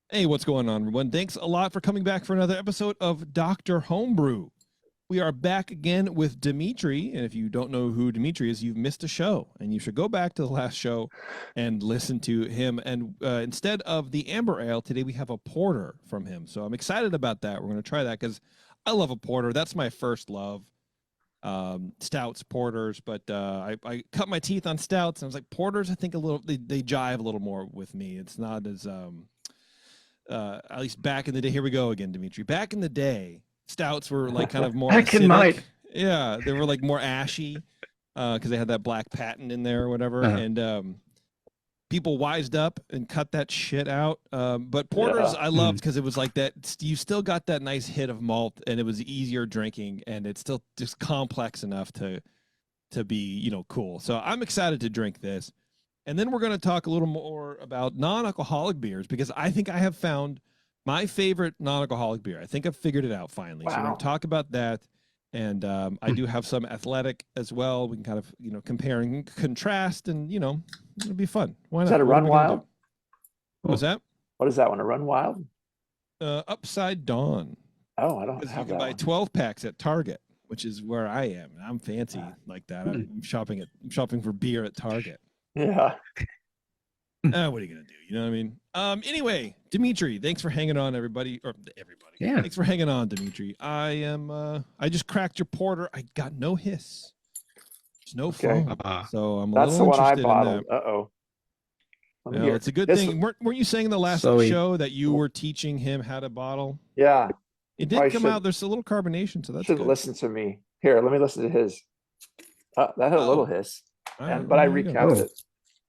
Hey, what's going on, everyone? Thanks a lot for coming back for another episode of Dr. Homebrew. We are back again with Dimitri, and if you don't know who Dimitri is, you've missed a show, and you should go back to the last show and listen to him. And instead of the amber ale, today we have a porter from him. So I'm excited about that. We're going to try that because I love a porter. That's my first love. Stouts, porters, but I cut my teeth on stouts, and I was like, porters, I think they jive a little more with me. It's not as at least back in the day. Here we go again, Dimitri. Back in the day, stouts were like kind of more Back in my acidic. Yeah, they were like more ashy because they had that black patent in there or whatever. And people wised up and cut that shit out. But porters, I loved because it was like that. You still got that nice hit of malt, and it was easier drinking, and it's still just complex enough to be cool. So I'm excited to drink this. And then we're going to talk a little more about non-alcoholic beers because I think I have found my favorite non-alcoholic beer. I think I've figured it out finally. Wow. So we're going to talk about that. And I do have some athletic as well. We can kind of, compare and contrast, and, it'll be fun. Why not? Is that a Run Wild? What's that? What is that one? A Run Wild? Upside Dawn. Oh, I don't have that. You can buy 12 packs at Target, which is where I am. I'm fancy like that. I'm shopping for beer at Target. Yeah. What are you gonna do? You know what I mean? Anyway, Dimitri, thanks for hanging on, everybody. Yeah. Thanks for hanging on, Dimitri. I just cracked your porter. I got no hiss. There's no foam. So I'm a That's little the one I interested bottled. in that. Uh-oh. It's a good thing. Weren't you saying in the last show that you were teaching him how to bottle? Yeah. It did come out. There's a little carbonation, so that's good. Listen to me. Here, let me listen to his. That had a little hiss. But I recapped it.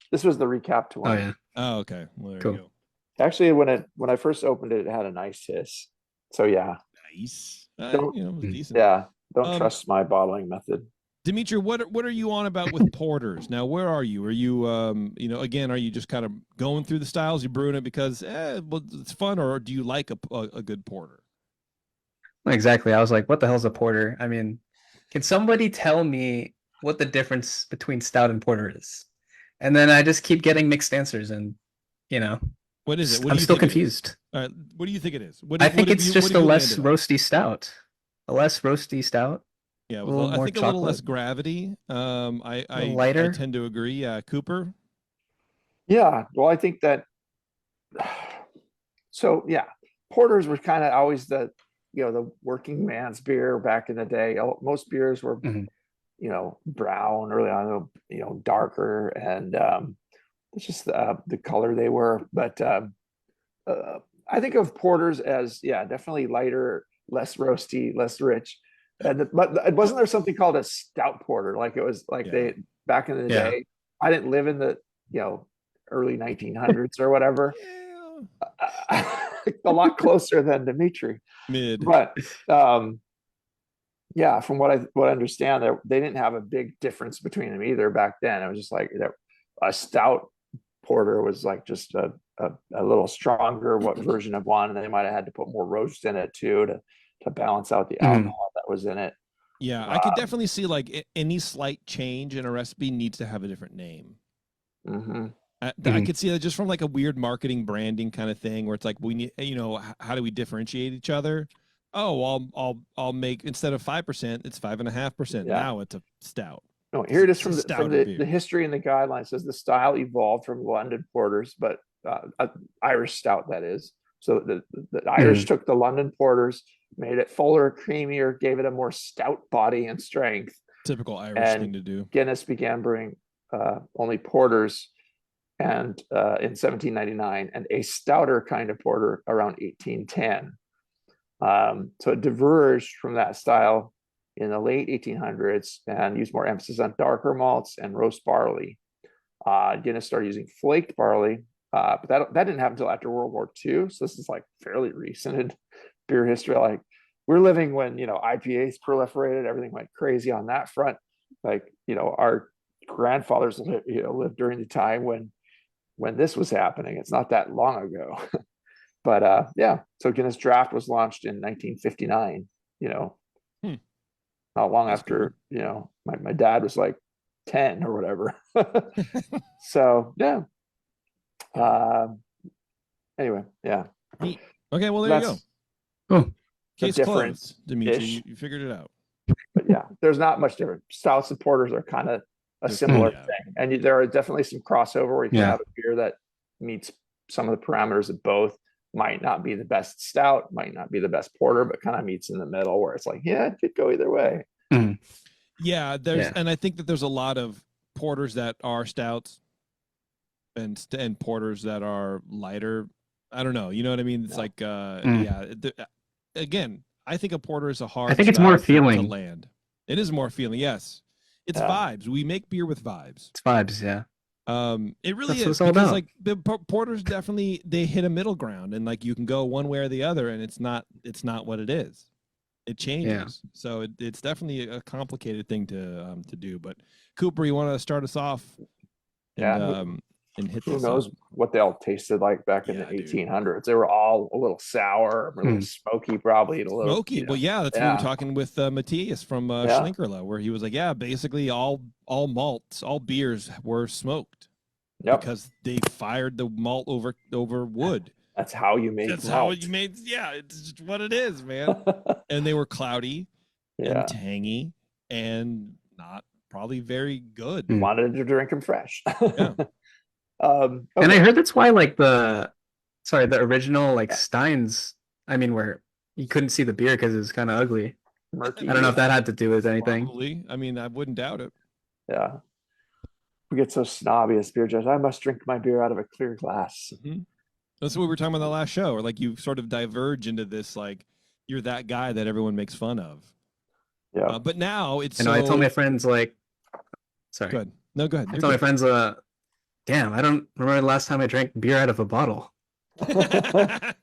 This was the recapped one. Oh yeah. Oh, okay. Well, there you go. Actually, when I first opened it, it had a nice hiss. So yeah. Nice. It was decent. Yeah. Don't trust my bottling method. Dimitri, what are you on about with porters? Now, where are you? Are you again, are you just kind of going through the styles? You brewing it because it's fun, or do you like a good porter? Exactly. I was like, what the hell's a porter? I mean, can somebody tell me what the difference between stout and porter is? And then I just keep getting mixed answers, and what is it? I'm still confused. What do you think it is? I think it's just a less roasty stout. A less roasty stout. Yeah, I think a little less gravity. Lighter. I tend to agree. Yeah, Cooper. Yeah, well, I think that. So yeah, porters were kind of always the working man's beer back in the day. Most beers were brown early on, darker, and it's just the color they were. But I think of porters as definitely lighter, less roasty, less rich. But wasn't there something called a stout porter? Like it was like they back in the day. I didn't live in the early 1900s or whatever. A lot closer than Dimitri. Mid. But from what I understand, they didn't have a big difference between them either back then. It was just like a stout porter was like just a little stronger version of one, and they might have had to put more roast in it too to balance out the alcohol that was in it. Yeah, I could definitely see like any slight change in a recipe needs to have a different name. I could see that just from like a weird marketing branding kind of thing where it's like we need, how do we differentiate each other? Oh, I'll make, instead of 5%, it's 5.5%. Now it's a stout. No, here it is from the history and the guidelines. It says the style evolved from London porters, but Irish stout, that is. So the Irish took the London porters, made it fuller, creamier, gave it a more stout body and strength. Typical Irish thing to do. Guinness began brewing only porters and in 1799, and a stouter kind of porter around 1810. So it diverged from that style in the late 1800s and used more emphasis on darker malts and roast barley. Guinness started using flaked barley, but that didn't happen until after World War II. So this is like fairly recent in beer history. Like we're living when IPAs proliferated, everything went crazy on that front. Like our grandfathers lived during the time when this was happening. It's not that long ago. But so Guinness Draft was launched in 1959, not long after, my dad was like 10 or whatever. So, anyway, Neat. Okay, well, there you go. That's Oh, Case different closed, Dimitri. ish. You figured it out. But yeah, there's not much different. Stouts and porters are kind of a similar Yeah. thing, and there are definitely some crossover where you can Yeah. have a beer that meets some of the parameters of both. Might not be the best stout, might not be the best porter, but kind of meets in the middle where it's like, yeah, it could go either way. Yeah, Yeah. and I think that there's a lot of porters that are stouts and porters that are lighter. I don't know. You know what I mean? It's like, again, I think a porter is a hard. I think it's more style feeling. to land. It is more feeling. Yes, it's vibes. We make beer with vibes. It's vibes. Yeah. It really That's what is it's all because about. like the porters definitely they hit a middle ground and like you can go one way or the other and it's not what it is. It changes. Yeah. So it's definitely a complicated thing to do. But Cooper, you want to start us off? And, and hit who this knows up? what they all tasted like back in the 1800s. They were all a little sour, a little smoky, probably, and a little smoky. Well, yeah, that's what we were talking with Matthias from Schlinkerla, where he was like, yeah, basically all malts, all beers were smoked because they fired the malt over wood. That's how you made. That's how you made. Yeah, it's just what it is, man. And they were cloudy and tangy and not probably very good. Wanted to drink them fresh. Yeah. And I heard that's why like the original like Steins, I mean, where you couldn't see the beer because it was kind of ugly. Murky. I don't know if that had to do with anything. Probably. I mean, I wouldn't doubt it. Yeah. We get so snobby as beer judges. I must drink my beer out of a clear glass. Mm-hmm. That's what we were talking about in the last show, or like you sort of diverge into this, like you're that guy that everyone makes fun of. Yeah. But now it's. I told my friends like, sorry. Go ahead. No, go ahead. I told my friends, damn, I don't remember the last time I drank beer out of a bottle. I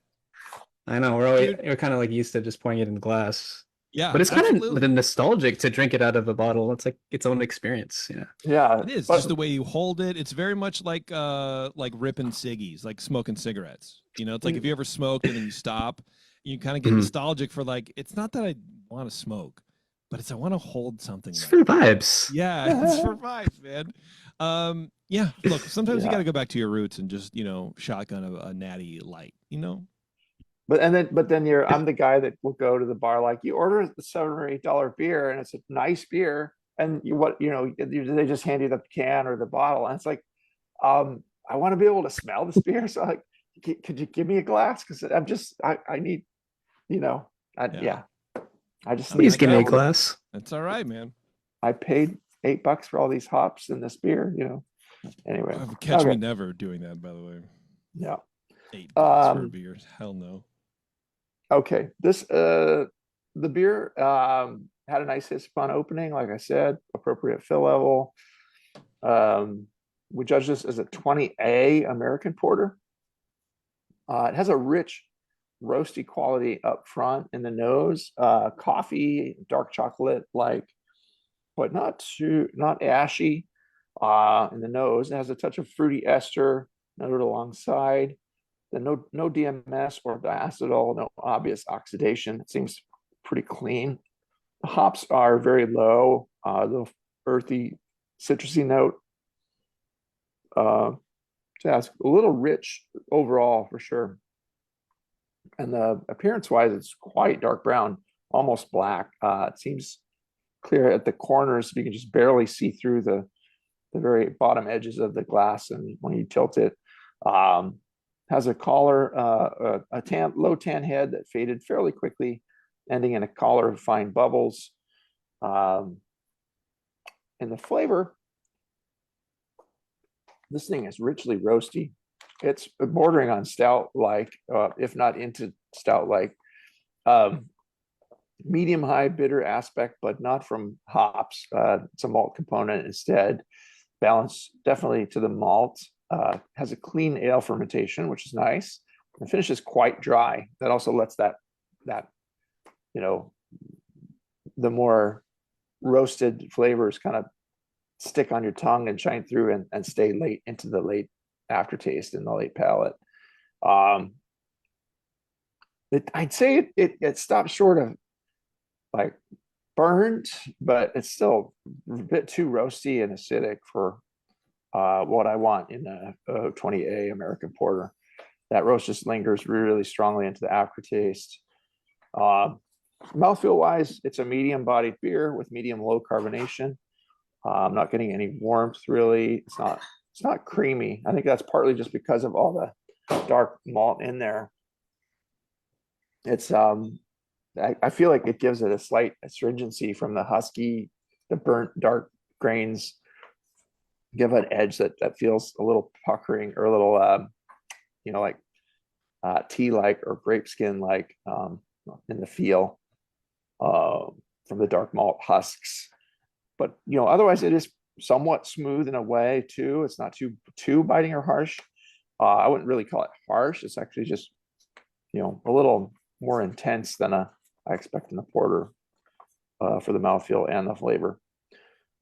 know we're kind of like used to just pouring it in glass. Yeah, but it's kind of nostalgic to drink it out of a bottle. It's like its own experience. Yeah, it is just the way you hold it. It's very much like ripping ciggies, like smoking cigarettes. You know, it's like if you ever smoked and then you stop, you kind of get nostalgic for like. It's not that I want to smoke, but it's I want to hold something. It's for vibes. Yeah, it's for vibes, man. Yeah. Look, sometimes you got to go back to your roots and just shotgun a natty light. But then I'm the guy that will go to the bar, like you order the $7 or $8 beer and it's a nice beer. And they just hand you the can or the bottle. And it's like, I want to be able to smell this beer. So like, could you give me a glass? Cause I need, I just please give me a glass. That's all right, man. I paid $8 for all these hops in this beer, anyway. Catch me never doing that, by the way. Yeah. $8 for beers. Hell no. Okay, the beer had a nice hit-spun opening, like I said, appropriate fill level. We judge this as a 20A American porter. It has a rich, roasty quality up front in the nose, coffee, dark chocolate like, but not ashy in the nose. It has a touch of fruity ester noted alongside. No DMS or diacetyl, no obvious oxidation. It seems pretty clean. The hops are very low, the earthy, citrusy note. So it's a little rich overall for sure. And the appearance-wise, it's quite dark brown, almost black. It seems clear at the corners. You can just barely see through the very bottom edges of the glass, and when you tilt it. Has a collar, a low tan head that faded fairly quickly, ending in a collar of fine bubbles. And the flavor, this thing is richly roasty. It's bordering on stout-like, if not into stout-like. Medium-high bitter aspect, but not from hops. It's a malt component instead. Balance definitely to the malt. Has a clean ale fermentation, which is nice. The finish is quite dry. That also lets that the more roasted flavors kind of stick on your tongue and shine through and stay late into the late aftertaste and the late palate. I'd say it stops short of like burnt, but it's still a bit too roasty and acidic for what I want in a 20A American porter. that roast just lingers really strongly into the aftertaste. Mouthfeel wise, it's a medium bodied beer with medium low carbonation. I'm not getting any warmth really. It's not creamy. I think that's partly just because of all the dark malt in there. It's I feel like it gives it a slight astringency from the husky, the burnt dark grains give an edge that feels a little puckering or a little like tea like or grape skin like in the feel from the dark malt husks. But otherwise it is somewhat smooth in a way too. It's not too biting or harsh. I wouldn't really call it harsh. It's actually just a little more intense than I expect in the porter for the mouthfeel and the flavor.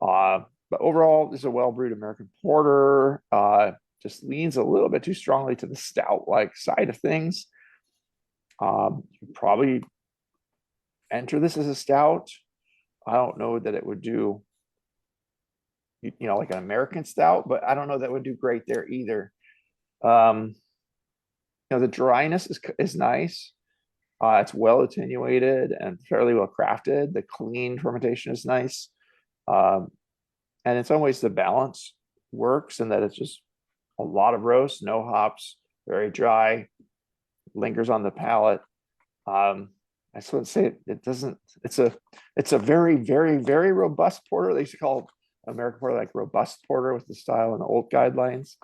But overall, this is a well-brewed American porter. Just leans a little bit too strongly to the stout-like side of things. You probably enter this as a stout. I don't know that it would do, like an American stout, but I don't know that would do great there either. The dryness is nice. It's well attenuated and fairly well crafted. The clean fermentation is nice. And in some ways the balance works in that it's just a lot of roast, no hops, very dry, lingers on the palate. I just wouldn't say it doesn't, it's a very, very, very robust porter. They used to call American porter like robust porter with the style in the old guidelines.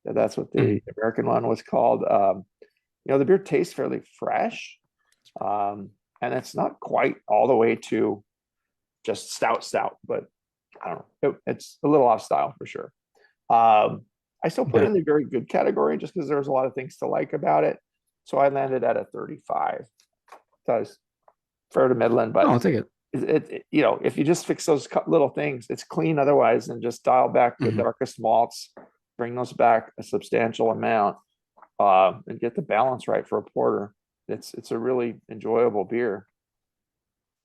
That's what the American one was called. The beer tastes fairly fresh. And it's not quite all the way to just stout, but I don't know. It's a little off style for sure. I still put it in the very good category just because there's a lot of things to like about it. So I landed at a 35. That was fair to Midland, but I'll take it. If you just fix those little things, it's clean otherwise, and just dial back the darkest malts, bring those back a substantial amount, and get the balance right for a porter. It's a really enjoyable beer.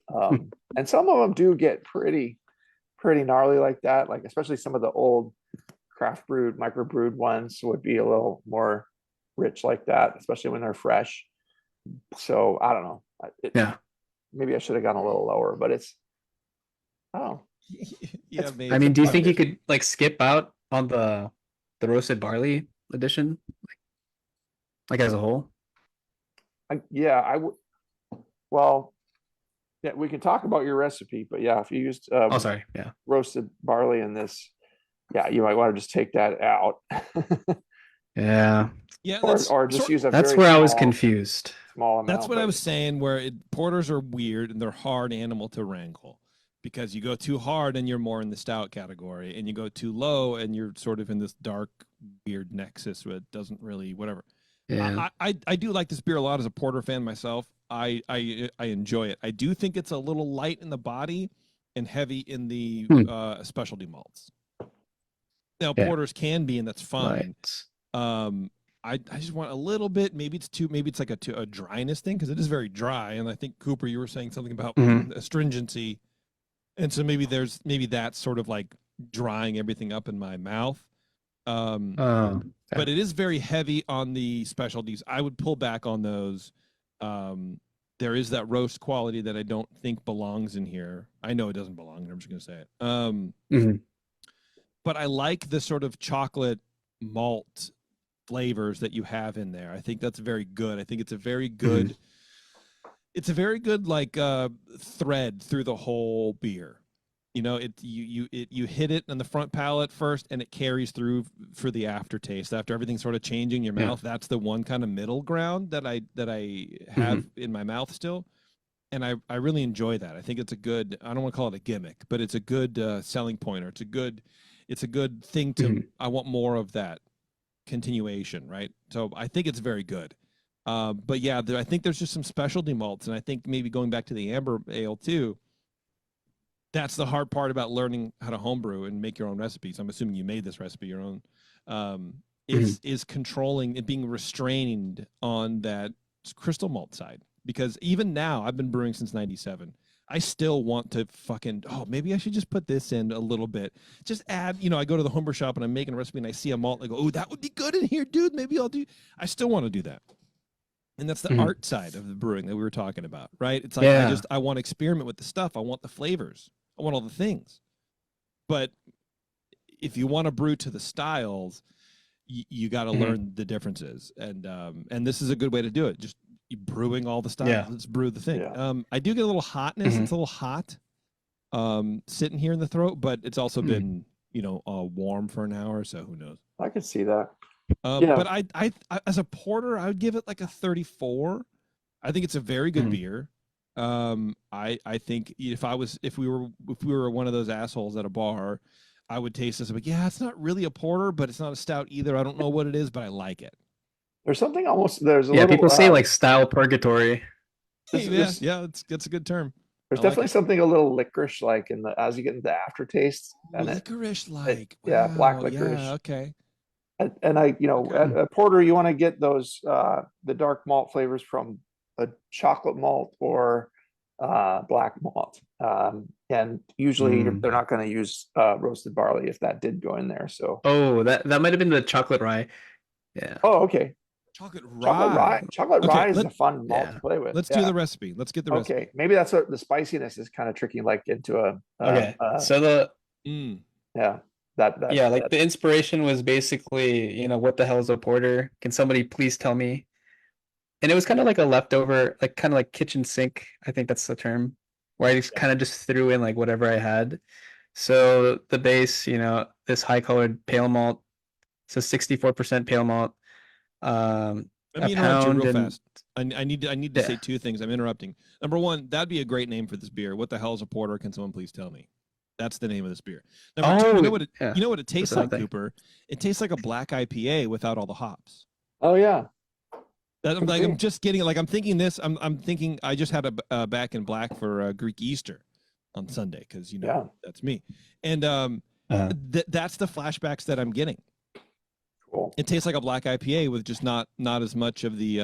And some of them do get pretty gnarly like that, like especially some of the old craft brewed, microbrewed ones would be a little more rich like that, especially when they're fresh. So I don't know. Maybe I should have gone a little lower, but I don't know. Yeah, I mean, do you think you could like skip out on the roasted barley edition, like as a whole? I would. Well, yeah, we can talk about your recipe, but yeah, if you used roasted barley in this, you might want to just take that out. Yeah, or just use a. That's where I was confused. Small amount. That's what I was saying. Where porters are weird and they're hard animal to wrangle, because you go too hard and you're more in the stout category, and you go too low and you're sort of in this dark, weird nexus where it doesn't really whatever. Yeah. I do like this beer a lot as a porter fan myself. I enjoy it. I do think it's a little light in the body and heavy in the specialty malts. Now porters can be, and that's fine. Right. I just want a little bit. Maybe it's like a dryness thing, because it is very dry. And I think Cooper, you were saying something about astringency, and so maybe that's sort of like drying everything up in my mouth. But it is very heavy on the specialties. I would pull back on those. There is that roast quality that I don't think belongs in here. I know it doesn't belong. I'm just going to say it. But I like the sort of chocolate malt flavors that you have in there. I think that's very good. I think it's a very good, like thread through the whole beer. You hit it in the front palate first, and it carries through for the aftertaste. After everything's sort of changing in your mouth, that's the one kind of middle ground that I have in my mouth still, and I really enjoy that. I think it's a good. I don't want to call it a gimmick, but it's a good selling point, or it's a good thing to. I want more of that continuation, right? So I think it's very good. But yeah, I think there's just some specialty malts, and I think maybe going back to the amber ale too. That's the hard part about learning how to homebrew and make your own recipes. I'm assuming you made this recipe your own. Is controlling and being restrained on that crystal malt side. Because even now, I've been brewing since '97. I still want to fucking, oh, maybe I should just put this in a little bit. Just add, you know, I go to the homebrew shop and I'm making a recipe and I see a malt and I go, oh, that would be good in here, dude. Maybe I'll do, I still want to do that. And that's the art side of the brewing that we were talking about, right? It's like, I want to experiment with the stuff. I want the flavors. I want all the things. But if you want to brew to the styles, you got to learn the differences. And this is a good way to do it. Just brewing all the styles. Yeah. Let's brew the thing. Yeah. I do get a little hotness. It's a little hot sitting here in the throat, but it's also been, you know, warm for an hour. So who knows? I could see that. But I as a porter, I would give it like a 34. I think it's a very good beer. I think if we were one of those assholes at a bar, I would taste this. But yeah, it's not really a porter, but it's not a stout either. I don't know what it is, but I like it. There's something almost, there's a Yeah, little, people say like style purgatory. Yeah, that's a good term. there's I like definitely it. something a little licorice like in the, as you get into the aftertaste. And Licorice like. yeah, black Wow, licorice. Yeah, okay. And I, you know, at a porter, you want to get those, the dark malt flavors from a chocolate malt or black malt. And usually they're not going to use roasted barley if that did go in there. So. Oh, that might have been the chocolate rye. Yeah. Oh, okay. Chocolate Chocolate rye. rye. Chocolate Okay, rye is a fun malt to play with. Let's do the recipe. Let's get the recipe. Okay, maybe that's what the spiciness is kind of tricky, like into a. Okay. So the Yeah. That like the inspiration was basically, you know, what the hell is a porter? Can somebody please tell me? And it was kind of like a leftover, like kind of like kitchen sink. I think that's the term, where I just kind of just threw in like whatever I had. So the base, you know, this high colored pale malt, so 64% pale malt. Let me interrupt you real fast. I need to say two things. I'm interrupting. Number one, that'd be a great name for this beer. What the hell is a porter? Can someone please tell me? That's the name of this beer. Number two, you know what it tastes like, Cooper? It tastes like a black IPA without all the hops. Oh yeah. I'm just getting, like, I'm thinking this. I'm thinking I just had a back in black for Greek Easter on Sunday because, you know, that's me. And that's the flashbacks that I'm getting. Cool. It tastes like a black IPA with just not as much of the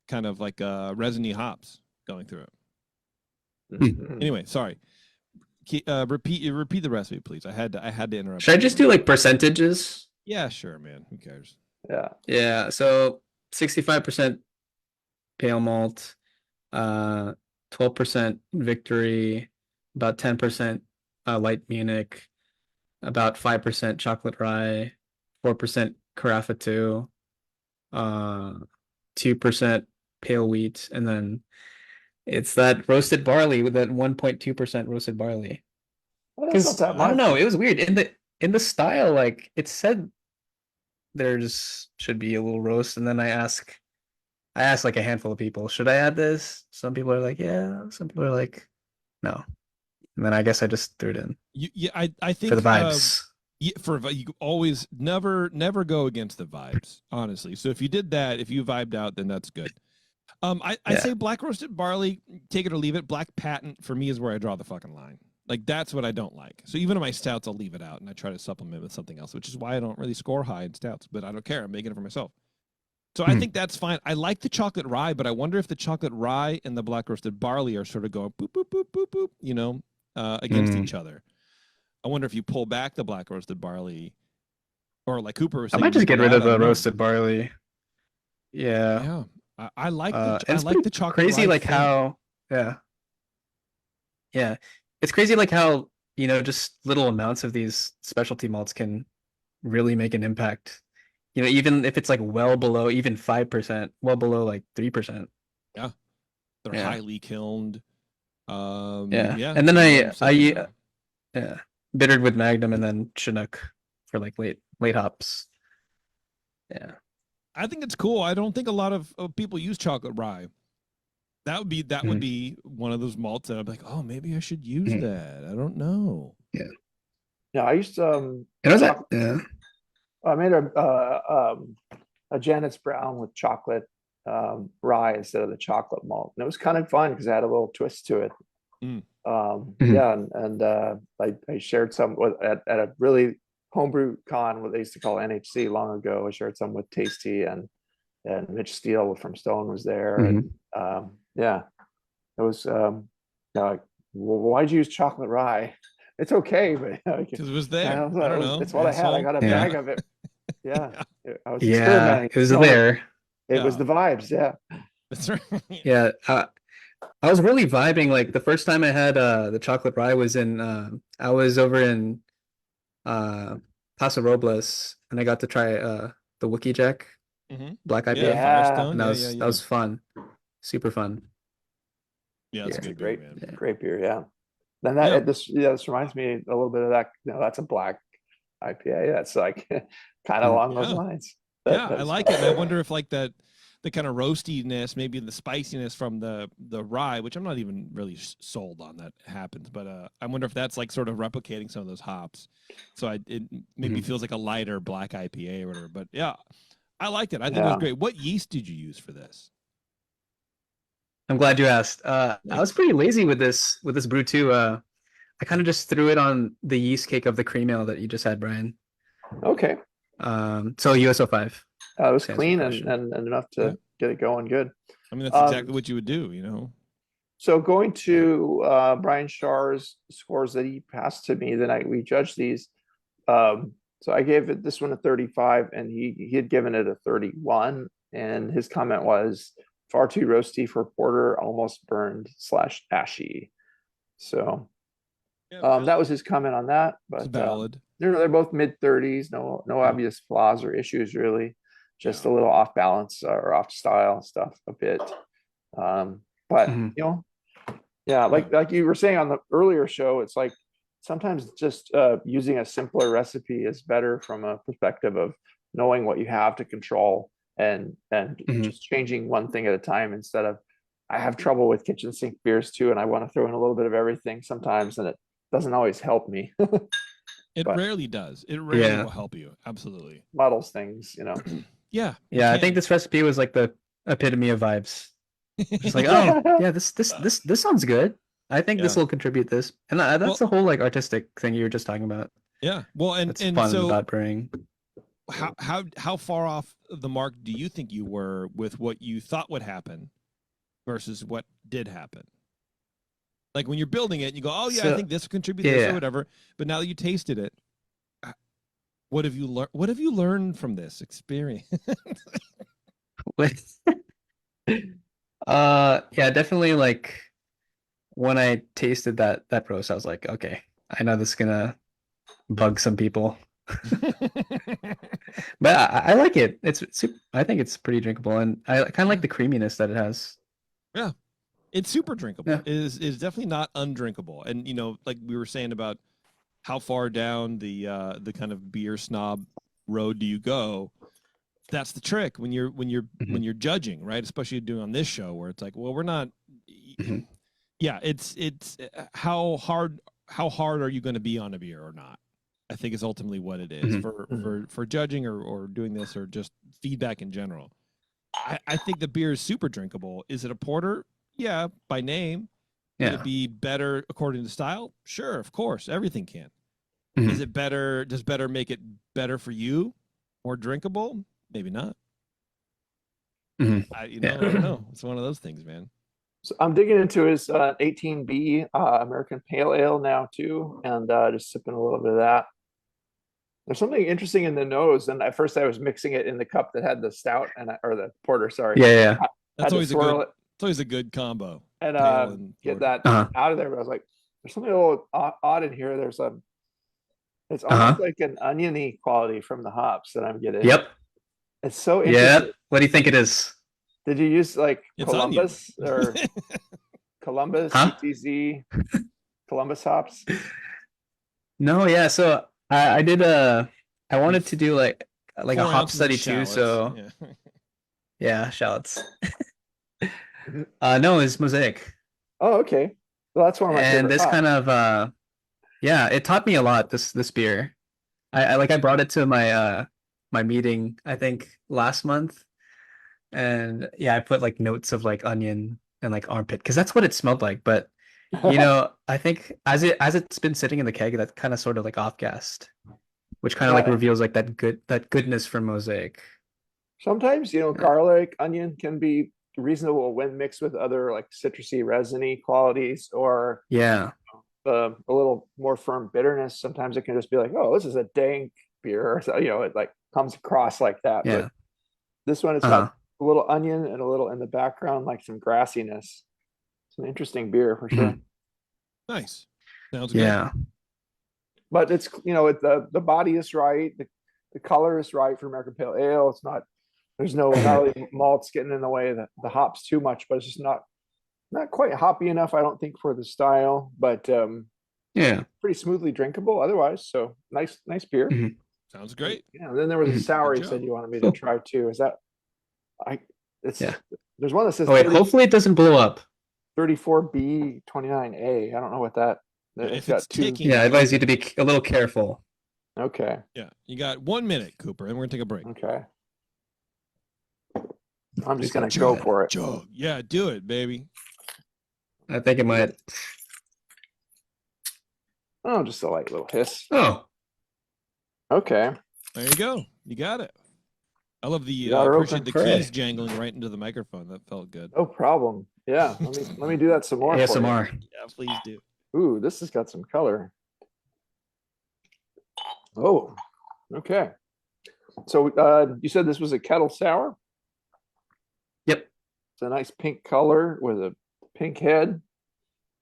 kind of like resiny hops going through it. Anyway, sorry. Repeat the recipe, please. I had to interrupt. Should I just do like percentages? Yeah, sure, man. Who cares? Yeah. So 65% pale malt, 12% Victory, about 10% light Munich, about 5% chocolate rye, 4% Carafa 2, 2% pale wheat, and then it's that roasted barley with that 1.2% roasted barley. Because I don't know, it was weird in the style. Like it said, there's should be a little roast, and then I asked like a handful of people, should I add this? Some people are like, yeah. Some people are like, no. And then I guess I just threw it in. I think for the vibes. You always never go against the vibes, honestly. So if you did that, if you vibed out, then that's good. I say black roasted barley, take it or leave it. Black patent for me is where I draw the fucking line. Like that's what I don't like. So even in my stouts, I'll leave it out and I try to supplement with something else, which is why I don't really score high in stouts. But I don't care. I'm making it for myself. So I think that's fine. I like the chocolate rye, but I wonder if the chocolate rye and the black roasted barley are sort of going boop boop boop boop boop, you know, against each other. I wonder if you pull back the black roasted barley, or like Cooper was saying, I might just get rid of the roasted barley. Yeah. I like the chocolate. Crazy like how it's crazy like how, you know, just little amounts of these specialty malts can really make an impact. You know, even if it's like well below even 5%, well below like 3%. Yeah, they're highly kilned. And then I bittered with Magnum and then Chinook for like late hops. Yeah. I think it's cool. I don't think a lot of people use chocolate rye. That would be one of those malts that I'm like, oh, maybe I should use that. I don't know. Yeah, I used to. I made a Janet's Brown with chocolate rye instead of the chocolate malt, and it was kind of fun because it had a little twist to it. I shared some at a really homebrew con, what they used to call NHC long ago. I shared some with Tasty and Mitch Steele from Stone was there. And it was like, well, why'd you use chocolate rye? It's okay, but Because it was there. I don't know. it's what I had. I got a Yeah. bag of it. Yeah, I was Yeah, experimenting. it was Smelling. there. It was the vibes. Yeah. That's right. Yeah, I was really vibing. Like the first time I had the chocolate rye was in I was over in Paso Robles, and I got to try the Wookie Jack Mm-hmm. Black IPA, Yeah, Firestone. and that Yeah, was yeah, that was fun, super fun. yeah. That's It's a a good beer, great, man. great beer. Yeah. Then Yeah. this reminds me a little bit of that. That's a black IPA. That's like kind of along those lines. Yeah, I like it. And I wonder if like the kind of roastiness, maybe the spiciness from the rye, which I'm not even really sold on that happens, but I wonder if that's like sort of replicating some of those hops. So it maybe feels like a lighter black IPA or whatever. But yeah, I liked it. I think it was great. What yeast did you use for this? I'm glad you asked. I was pretty lazy with this brew too. I kind of just threw it on the yeast cake of the cream ale that you just had, Brian. Okay. So USO5. It was clean and enough to get it going good. I mean, that's exactly what you would do, you know? So going to Brian Shar's scores that he passed to me the night we judged these. So I gave this one a 35 and he had given it a 31. And his comment was far too roasty for porter, almost burned / ashy. So that was his comment on that. But it's valid. They're both mid-30s, no obvious flaws or issues really. Just a little off balance or off style stuff a bit. But you know, yeah, like you were saying on the earlier show, it's like sometimes just using a simpler recipe is better from a perspective of knowing what you have to control and just changing one thing at a time instead of I have trouble with kitchen sink beers too, and I want to throw in a little bit of everything sometimes, and it doesn't always help me. It rarely does. It rarely will help you. Absolutely. Muddles things, you know. Yeah. I think this recipe was like the epitome of vibes. Just like, oh yeah, this sounds good. I think this will contribute this, and that's the whole like artistic thing you were just talking about. Yeah. Well, and fun so about brewing. How far off the mark do you think you were with what you thought would happen versus what did happen? Like when you're building it, you go, "Oh yeah, I think this will contribute this or whatever." But now that you tasted it, what have you learned? What have you learned from this experience? Yeah, definitely. Like when I tasted that roast, I was like, okay, I know this is gonna bug some people. But I like it. I think it's pretty drinkable, and I kind of like the creaminess that it has. Yeah, it's super drinkable. Yeah. It is definitely not undrinkable. And you know, like we were saying about how far down the kind of beer snob road do you go? That's the trick when you're judging, right? Especially doing on this show where it's like, well, we're not. Yeah, it's how hard are you going to be on a beer or not? I think is ultimately what it is for judging or doing this or just feedback in general. I think the beer is super drinkable. Is it a porter? Yeah, by name. Can it be better according to style? Sure, of course. Everything can. Is it better? Does better make it better for you? More drinkable? Maybe not. I don't know. It's one of those things, man. So I'm digging into his 18B American Pale Ale now too, and just sipping a little bit of that. There's something interesting in the nose, and at first I was mixing it in the cup that had the stout or the porter. Sorry. Yeah. That's always it's always a good combo. And get that out of there. But I was like, there's something a little odd in here. It's almost like an oniony quality from the hops that I'm getting. Yep. It's so interesting. Yep. What do you think it is? Did you use like It's Columbus or Columbus CTZ Columbus hops? No, yeah. So I did I wanted to do like a 4 hop ounces study of too. shallots. So yeah, shallots. No, it's Mosaic. Oh, okay. Well, that's one of my favorite. And this kind of it taught me a lot. This beer, I brought it to my my meeting I think last month, and I put like notes of like onion and like armpit because that's what it smelled like. But you know, I think as it's been sitting in the keg, that kind of sort of like off gassed, which kind of like reveals like that goodness from Mosaic. Sometimes, you know, garlic, onion can be reasonable when mixed with other like citrusy, resiny qualities, or Yeah. a little more firm bitterness. Sometimes it can just be like, oh, this is a dank beer, or so, it like comes across like that. Yeah. But this one, it's Uh-huh. got a little onion and a little in the background, like some grassiness. It's an interesting beer for sure. Nice. Sounds good. Yeah. But it's the body is right, the color is right for American Pale Ale. It's not there's no really malts getting in the way of the hops too much, but it's just not quite hoppy enough, I don't think, for the style. But Yeah. pretty smoothly drinkable otherwise. So nice beer. Mhm. Sounds great. Yeah. And then there was a Mhm. sour Good you said job. you wanted me Cool. to try too. Is that it's Yeah. There's one that says Oh wait, hopefully it doesn't blow up. 34B29A. I don't know what that. If it's ticking, Yeah, I advise you to be a little careful. Okay. Yeah, you got 1 minute, Cooper, and we're gonna take a break. Okay. I'm just Take a gonna go chug, for it. chug. Yeah, do it, baby. I think it might. Oh, just a light little hiss. Oh, Okay. There you go. You got it. I love the You got her appreciate open. the Hooray. keys jangling right into the microphone. That felt good. No problem. Yeah. Let me do that some more. for you. ASMR. Yeah, please do. Ooh, this has got some color. Oh, okay. So you said this was a kettle sour? Yep. It's a nice pink color with a pink head.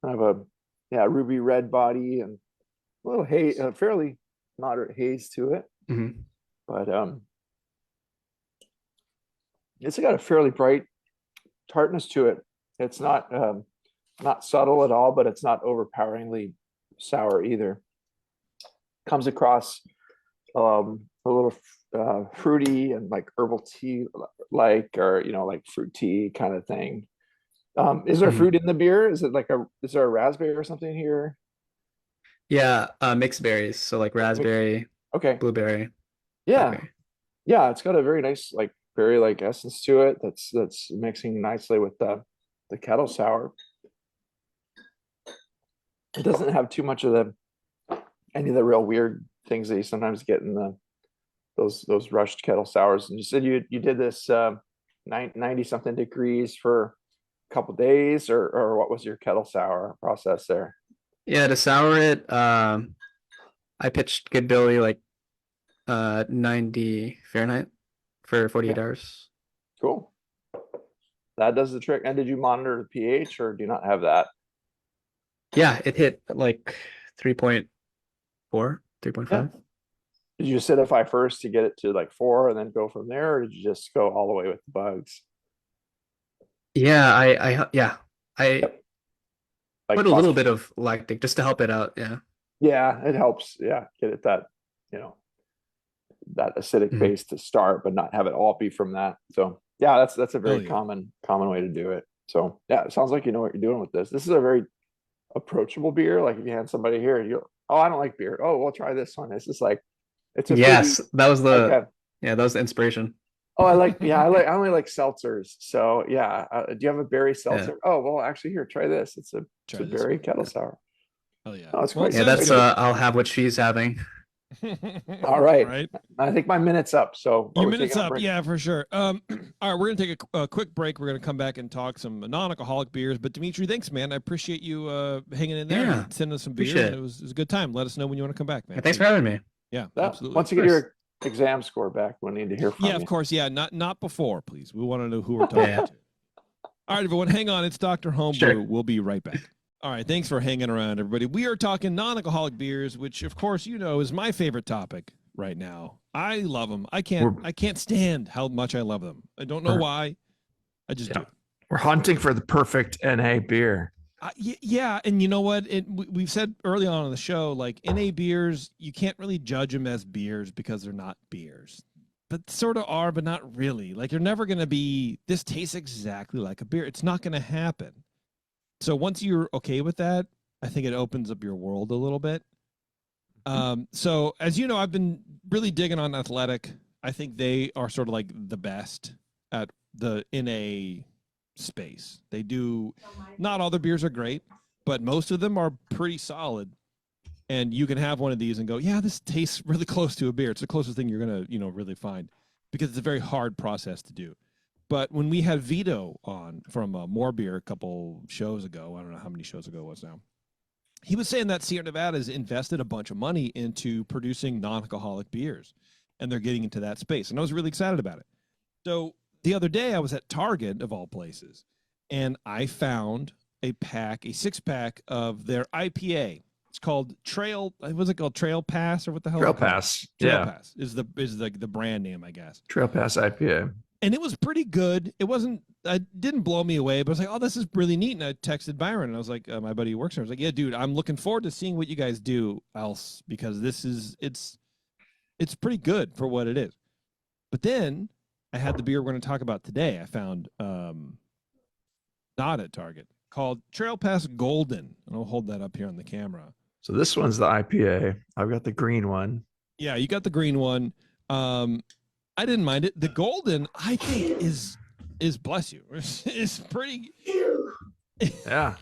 Kind of a ruby red body and a little haze, a fairly moderate haze to it. hmm But it's got a fairly bright tartness to it. It's not subtle at all, but it's not overpoweringly sour either. Comes across a little fruity and like herbal tea, like, or like fruit tea kind of thing. Is there fruit in the beer? Is there a raspberry or something here? Yeah, mixed berries. So like raspberry, Okay. blueberry. Yeah. blackberry. Yeah, it's got a very nice like berry like essence to it that's mixing nicely with the kettle sour. It doesn't have too much of any of the real weird things that you sometimes get in those rushed kettle sours. And you said you did this 90 something degrees for a couple days, or what was your kettle sour process there? Yeah, to sour it, I pitched Good Billy like 90 Fahrenheit for 48 hours. Cool. That does the trick. And did you monitor the pH, or do you not have that? Yeah, it hit like 3.4, 3.5. Yeah. Did you acidify first to get it to like 4 and then go from there, or did you just go all the way with the bugs? Yeah, I Yep. Like put a little bit of lactic just to help it out. Yeah. Yeah, it helps. Yeah, get it that acidic Mhm. base to start, but not have it all be from that. So yeah, that's a very yeah. common way to do it. So yeah, it sounds like you know what you're doing with this. This is a very approachable beer. Like if you had somebody here, I don't like beer. Oh, we'll try this one. It's just like it's a Yes, pretty, that was okay. that was the inspiration. Oh, I only like seltzers. So yeah, do you have a berry seltzer? Yeah. Oh, well, actually, here, try this. It's a berry kettle sour. Oh yeah, it's quite. Yeah, that's I'll have what she's having. All right. Right. I think my minute's up. So your minute's up. Yeah, for sure. All right, we're gonna take a quick break. We're gonna come back and talk some non-alcoholic beers. But Dimitri, thanks, man. I appreciate you hanging in there and sending us some beer. It was a good time. Let us know when you want to come back, man. Yeah, thanks for having me. Yeah, absolutely. Once you get your exam score back, we'll need to hear from you. Yeah, of course. Yeah, not before, please. We want to know who we're talking to. All right, everyone, hang on. It's Dr. Homebrew. Sure. We'll be right back. All right, thanks for hanging around, everybody. We are talking non-alcoholic beers, which, of course, is my favorite topic right now. I love them. I can't stand how much I love them. I don't know why. I just do. We're hunting for the perfect NA beer. Yeah, and you know what? We've said early on in the show, like NA beers, you can't really judge them as beers because they're not beers. But sort of are, but not really. Like you're never going to be, this tastes exactly like a beer. It's not going to happen. So once you're okay with that, I think it opens up your world a little bit. So as you know, I've been really digging on Athletic. I think they are sort of like the best at the NA space. They do, not all their beers are great, but most of them are pretty solid. And you can have one of these and go, yeah, this tastes really close to a beer. It's the closest thing you're going to, really find, because it's a very hard process to do. But when we had Vito on from More Beer a couple shows ago, I don't know how many shows ago it was now, he was saying that Sierra Nevada has invested a bunch of money into producing non-alcoholic beers, and they're getting into that space. And I was really excited about it. So the other day I was at Target, of all places, and I found a 6-pack of their IPA. It's called Trail. Was it called Trail Pass or what the hell? Trail Pass. Trail Pass is the brand name, I guess. Trail Pass IPA. And it was pretty good. It didn't blow me away, but I was like, oh, this is really neat. And I texted Byron and I was like, my buddy who works there. I was like, yeah, dude, I'm looking forward to seeing what you guys do else, because it's pretty good for what it is. But then I had the beer we're going to talk about today. I found not at Target, called Trail Pass Golden. And I'll hold that up here on the camera. So this one's the IPA. I've got the green one. Yeah, you got the green one. I didn't mind it. The golden, I think, is bless you. Is pretty. Yeah.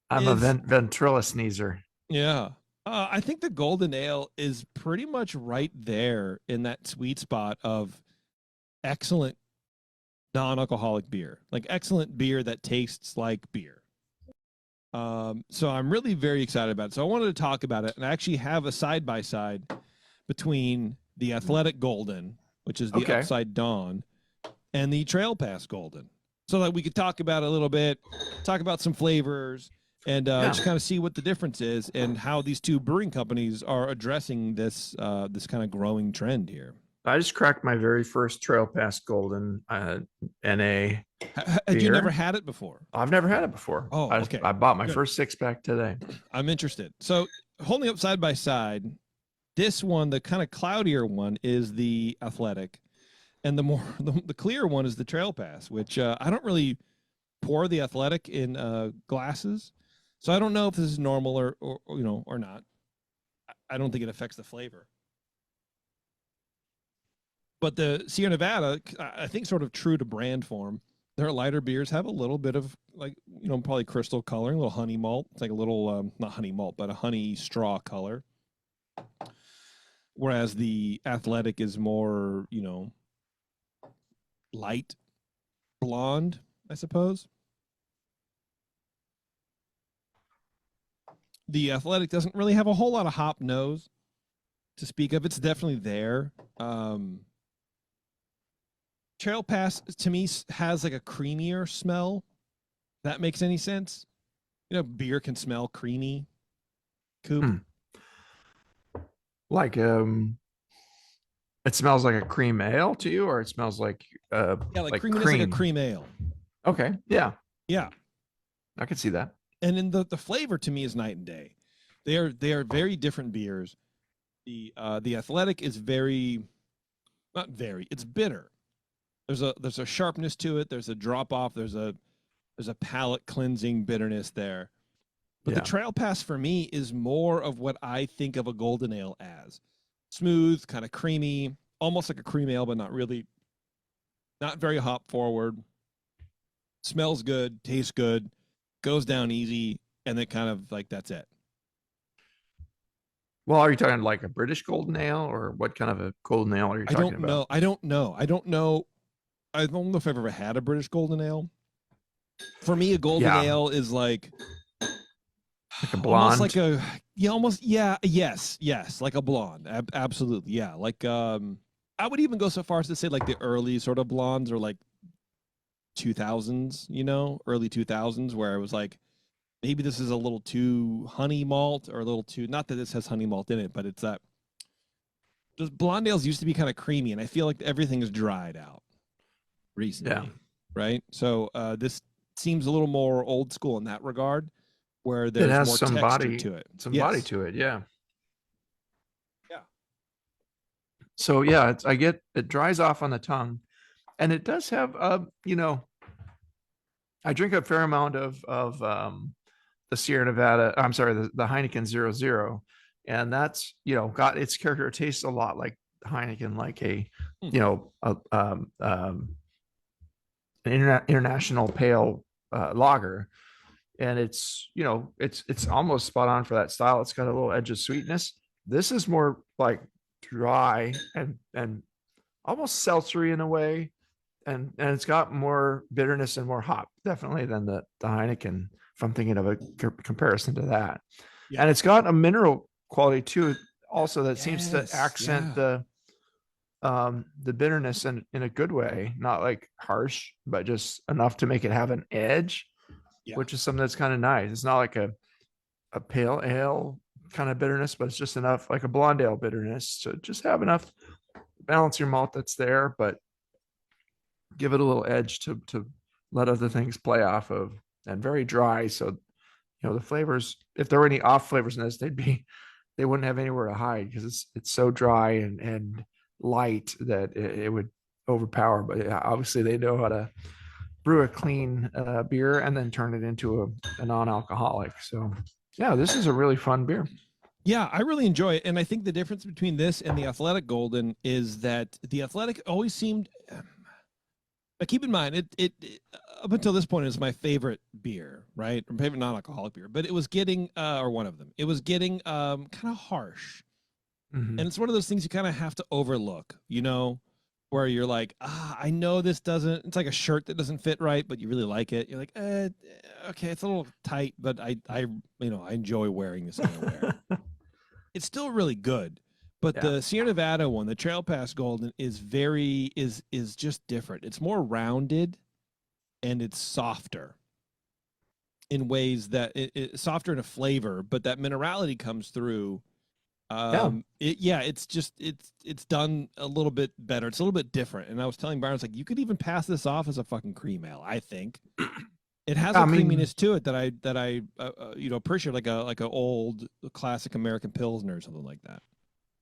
I'm a ventrilla sneezer. Yeah. I think the golden ale is pretty much right there in that sweet spot of excellent non-alcoholic beer, like excellent beer that tastes like beer. So I'm really very excited about it. So I wanted to talk about it, and I actually have a side-by-side between the Athletic Golden, which is the Upside Dawn, and the Trail Pass Golden, so that we could talk about it a little bit, talk about some flavors, and just kind of see what the difference is and how these two brewing companies are addressing this this kind of growing trend here. I just cracked my very first Trail Pass Golden NA. Had you never had it before? I've never had it before. Oh, okay. I bought my first 6-pack today. I'm interested. So holding up side by side, this one, the kind of cloudier one, is the Athletic, and the clear one is the Trail Pass, which I don't really pour the Athletic in glasses, so I don't know if this is normal or not. I don't think it affects the flavor. But the Sierra Nevada, I think, sort of true to brand form, their lighter beers have a little bit of, like, probably crystal coloring, a little honey malt. It's like a little not honey malt, but a honey straw color. Whereas the Athletic is more, light blonde, I suppose. The Athletic doesn't really have a whole lot of hop nose to speak of. It's definitely there. Trail Pass, to me, has like a creamier smell. If that makes any sense? Beer can smell creamy. Coop. Like it smells like a cream ale to you, or it smells like like creaminess, like a cream ale. Okay. Yeah. I can see that. And then the flavor to me is night and day. They are very different beers. The Athletic is it's bitter. There's a sharpness to it. There's a drop off. There's a palate cleansing bitterness there. But the Trail Pass for me is more of what I think of a golden ale as. Smooth, kind of creamy, almost like a cream ale, but not really. Not very hop forward. Smells good, tastes good, goes down easy, and then kind of like that's it. Well, are you talking like a British golden ale, or what kind of a golden ale are you talking about? I don't know. I don't know if I've ever had a British golden ale. For me, a golden ale is like a blonde, almost like yes, like a blonde. Absolutely, yeah. Like I would even go so far as to say like the early sort of blondes, or like 2000s, early 2000s, where it was like, maybe this is a little too honey malt, or a little too, not that this has honey malt in it, but it's that those blonde ales used to be kind of creamy, and I feel like everything is dried out recently. Right? So this seems a little more old school in that regard, where there's more some texture body to it. Body to it. Yeah. So it dries off on the tongue, and it does have I drink a fair amount of the Sierra Nevada, I'm sorry, the Heineken 00, and that's got its character. It tastes a lot like Heineken, like an international pale lager, and it's almost spot on for that style. It's got a little edge of sweetness. This is more like dry and almost seltzery in a way, and it's got more bitterness and more hop definitely than the Heineken. If I'm thinking of a comparison to that, and it's got a mineral quality too, also that seems to accent the bitterness in a good way, not like harsh, but just enough to make it have an edge, which is something that's kind of nice. It's not like a pale ale kind of bitterness, but it's just enough, like a blonde ale bitterness, to just have enough balance your malt that's there, but give it a little edge to let other things play off of, and very dry. So, the flavors, if there were any off flavors in this, they wouldn't have anywhere to hide, because it's so dry and light that it would overpower. But obviously they know how to brew a clean beer and then turn it into a non-alcoholic. So yeah, this is a really fun beer. Yeah, I really enjoy it. And I think the difference between this and the Athletic Golden is that the Athletic always seemed, but keep in mind, it up until this point is my favorite beer, right? My favorite non-alcoholic beer, but it was getting, or one of them, it was getting kind of harsh. Mm-hmm. And it's one of those things you kind of have to overlook, where you're like, I know this doesn't, it's like a shirt that doesn't fit right, but you really like it. You're like, okay, it's a little tight, but I enjoy wearing this kind of wear. It's still really good, but the Sierra Nevada one, the Trail Pass Golden, is is just different. It's more rounded and it's softer in ways that it's softer in a flavor, but that minerality comes through. It's just it's done a little bit better. It's a little bit different. And I was telling Byron, like, you could even pass this off as a fucking cream ale. I think it has a creaminess to it that I appreciate, like a old classic American Pilsner or something like that.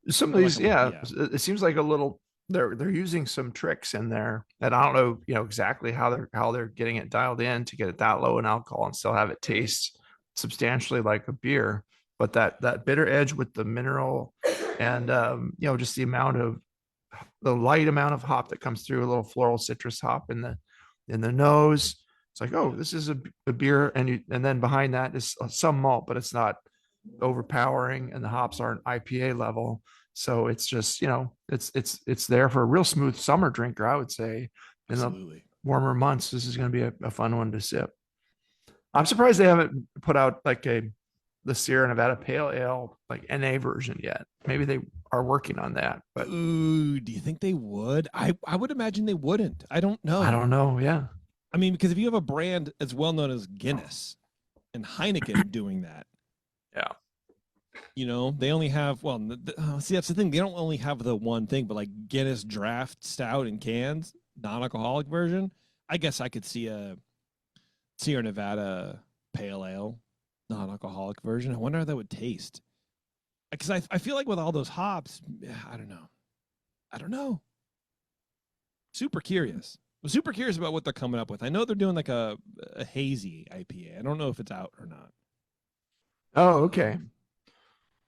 Some of these, it seems like a little. They're using some tricks in there, and I don't know, exactly how they're getting it dialed in to get it that low in alcohol and still have it taste substantially like a beer. But that bitter edge with the mineral and just the light amount of hop that comes through, a little floral citrus hop in the nose. It's like, oh, this is a beer, and then behind that is some malt, but it's not overpowering, and the hops aren't IPA level. So it's just, it's there for a real smooth summer drinker, I would say. Absolutely. In the warmer months, this is going to be a fun one to sip. I'm surprised they haven't put out like the Sierra Nevada Pale Ale, like NA version yet. Maybe they are working on that. But ooh, do you think they would? I would imagine they wouldn't. I don't know. Yeah. I mean, because if you have a brand as well known as Guinness and Heineken doing that, they only have, see, that's the thing. They don't only have the one thing, but like Guinness Draft Stout in cans, non-alcoholic version. I guess I could see a Sierra Nevada Pale Ale non-alcoholic version. I wonder how that would taste. Because I feel like with all those hops, I don't know. Super curious. I'm super curious about what they're coming up with. I know they're doing like a hazy IPA. I don't know if it's out or not. Oh, okay.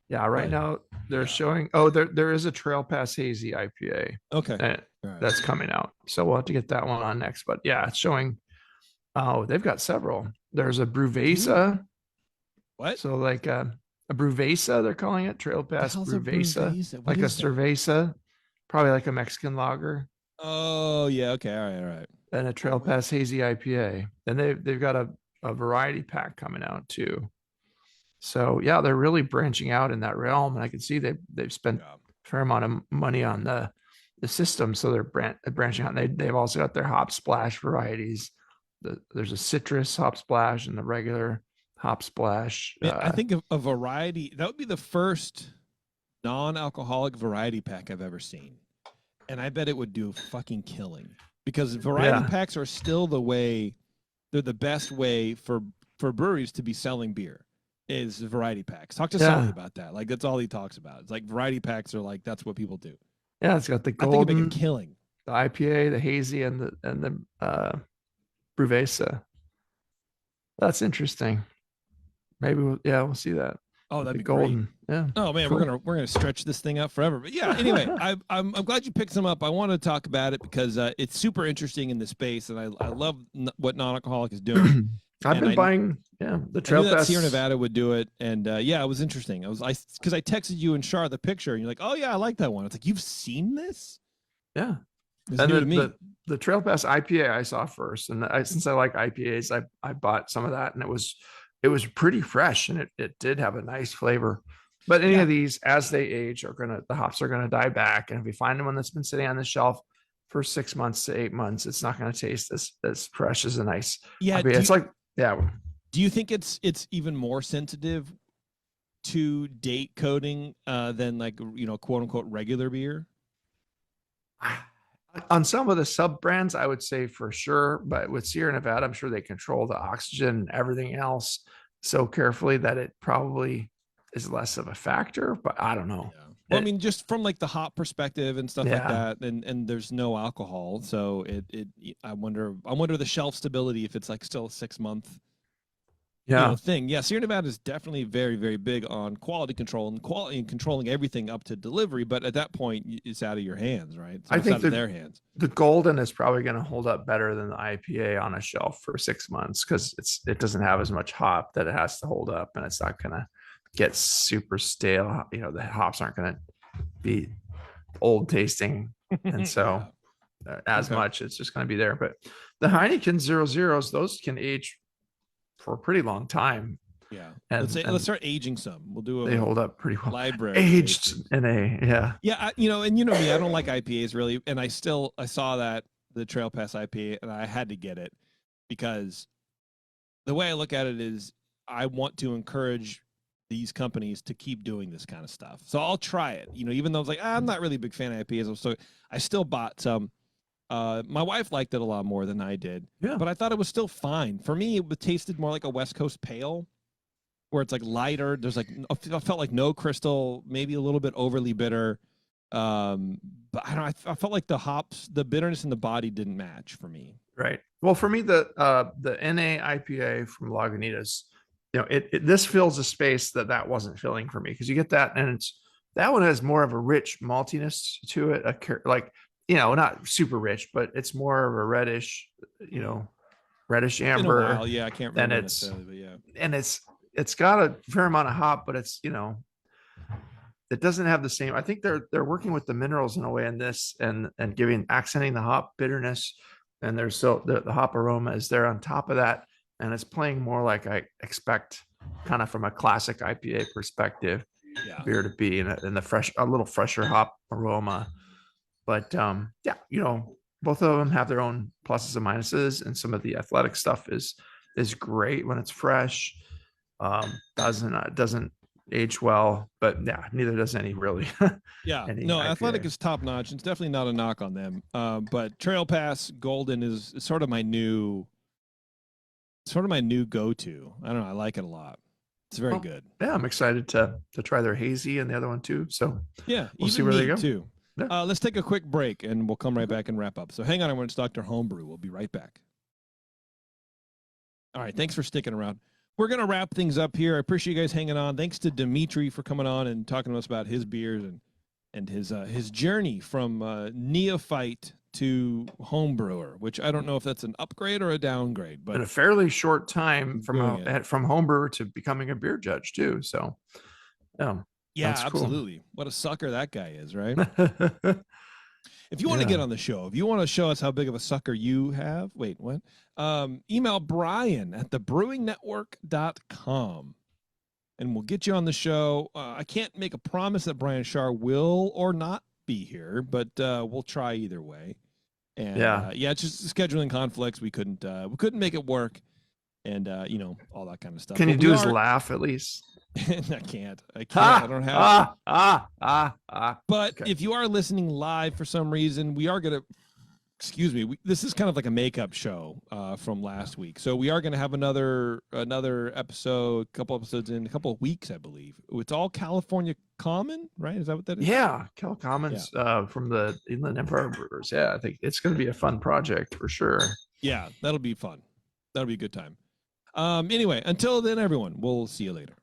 Yeah, now they're showing. Oh, there is a Trail Pass Hazy IPA. Okay, that's coming out. So we'll have to get that one on next. But yeah, it's showing. Oh, they've got several. There's a Brewvesa. What? So like a Brewvesa, they're calling it Trail Pass Brewvesa, like a cerveza, probably like a Mexican lager. Oh yeah, okay, all right. And a Trail Pass Hazy IPA. And they've got a variety pack coming out too. So yeah, they're really branching out in that realm, and I can see they've spent a fair amount of money on the system. So they're branching out. And they've also got their hop splash varieties. There's a citrus hop splash and the regular hop splash. I think a variety, that would be the first non-alcoholic variety pack I've ever seen, and I bet it would do fucking killing, because variety packs are still they're the best way for breweries to be selling beer. Is variety packs. Talk to Sully about that. Like, that's all he talks about. It's like variety packs are like, that's what people do. Yeah, it's got the golden, I think it'd make a killing. The IPA, the hazy, and the Brewvesa. That's interesting. Maybe we'll see that. Oh, that'd be golden. Great. Yeah. Oh man, cool. we're gonna stretch this thing out forever. But yeah, anyway, I'm glad you picked some up. I want to talk about it because it's super interesting in the space, and I love what non-alcoholic is doing. I've been buying the Trail Pass. Sierra Nevada would do it, and it was interesting. Because I texted you and Char the picture, and you're like, oh yeah, I like that one. It's like, you've seen this? Yeah. It's new to me. The the Trail Pass IPA I saw first, and since I like IPAs, I bought some of that, and it was pretty fresh, and it did have a nice flavor. But any of these, as they age, the hops are gonna die back, and if we find one that's been sitting on the shelf for 6 months to 8 months, it's not gonna taste as fresh as a nice IPA. It's like Do you think it's even more sensitive to date coding than like quote unquote regular beer? On some of the sub brands, I would say for sure, but with Sierra Nevada, I'm sure they control the oxygen and everything else so carefully that it probably is less of a factor, but I don't know. Yeah. Well, I mean, just from like the hop perspective and stuff like that, and there's no alcohol, so I wonder the shelf stability if it's like still a 6-month thing. Yeah, Sierra Nevada is definitely very, very big on quality control and controlling everything up to delivery. But at that point, it's out of your hands, right? So I think out of their hands. The Golden is probably going to hold up better than the IPA on a shelf for 6 months because it doesn't have as much hop that it has to hold up, and it's not going to get super stale. The hops aren't going to be old tasting, and so much. It's just going to be there. But the Heineken 00s, those can age for a pretty long time. Yeah. Let's start aging some. We'll do they hold up pretty well. Library aged in a Yeah, and me, I don't like IPAs really, and I saw that the Trail Pass IPA, and I had to get it because the way I look at it is I want to encourage these companies to keep doing this kind of stuff. So I'll try it. Even though I was like, I'm not really a big fan of IPAs, so I still bought some. My wife liked it a lot more than I did, but I thought it was still fine. For me, it tasted more like a West Coast pale, where it's like lighter. There's I felt like no crystal, maybe a little bit overly bitter. But I don't know. I felt like the hops, the bitterness in the body didn't match for me. Right. Well, for me, the NA IPA from Lagunitas, this fills a space that wasn't filling for me because you get that, and that one has more of a rich maltiness to it, not super rich, but it's more of a reddish amber. I can't remember necessarily, but yeah. And it's got a fair amount of hop, but it's it doesn't have the same. I think they're working with the minerals in a way in this and accenting the hop bitterness, and there's still the hop aroma is there on top of that, and it's playing more like I expect, kind of from a classic IPA perspective, beer to be in a little fresher hop aroma. But both of them have their own pluses and minuses, and some of the athletic stuff is great when it's fresh. Doesn't age well, but neither does any really. Athletic is top notch. It's definitely not a knock on them. But Trail Pass Golden is sort of my new go-to. I don't know. I like it a lot. It's very good. Yeah, I'm excited to try their hazy and the other one too. So we'll see where they go too. Yeah. Let's take a quick break and we'll come right back and wrap up. So hang on, I want to Dr. Homebrew. We'll be right back. All right, thanks for sticking around. We're going to wrap things up here. I appreciate you guys hanging on. Thanks to Dimitri for coming on and talking to us about his beers and his journey from neophyte to home brewer, which I don't know if that's an upgrade or a downgrade, but in a fairly short time from home brewer to becoming a beer judge too. So, yeah, absolutely. Cool. What a sucker that guy is, right? If you want to get on the show, if you want to show us how big of a sucker you have, wait, what? Email Brian at thebrewingnetwork.com and we'll get you on the show. I can't make a promise that Brian Shar will or not be here, but we'll try either way. And it's just scheduling conflicts. We couldn't make it work, and all that kind of stuff. Can you do his laugh at least? I can't. I don't have. But if you are listening live for some reason, we are gonna. Excuse me. This is kind of like a makeup show from last week, so we are going to have another episode, couple episodes in a couple of weeks, I believe. It's all California Common, right? Is that what that is? Yeah, Cal Commons from the Inland Empire Brewers. Yeah, I think it's going to be a fun project for sure. Yeah, that'll be fun. That'll be a good time. Anyway, until then, everyone, we'll see you later.